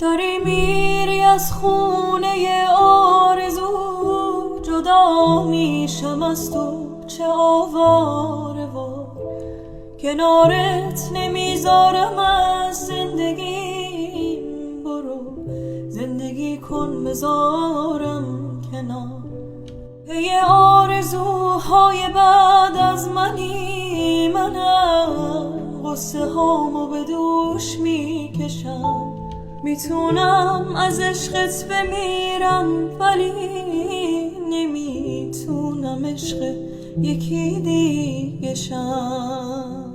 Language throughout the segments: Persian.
داری میری از خونه آرزو، جدا میشم از تو چه آواره وار، کنارت نمیذارم از زندگیم، برو زندگی کن بذارم کنار. پی آرزوهای بعد از منی، منم غصه هامو به دوش میکشم، میتونم از عشقت بمیرم ولی نمیتونم عشق یکی دیگه شم.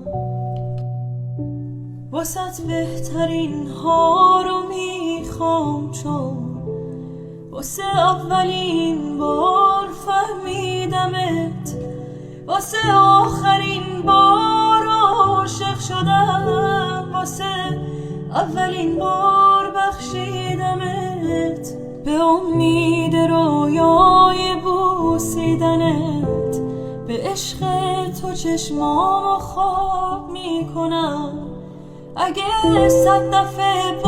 واسه بهترین ها رو میخوام، چون واسه اولین بار فهمیدمت، واسه آخرین بار عاشق شدم، واسه اولین بار بخشیدمت، به امید رویای بوسیدنت، به عشق تو چشمامو خواب میکنم. اگه 100 دفعه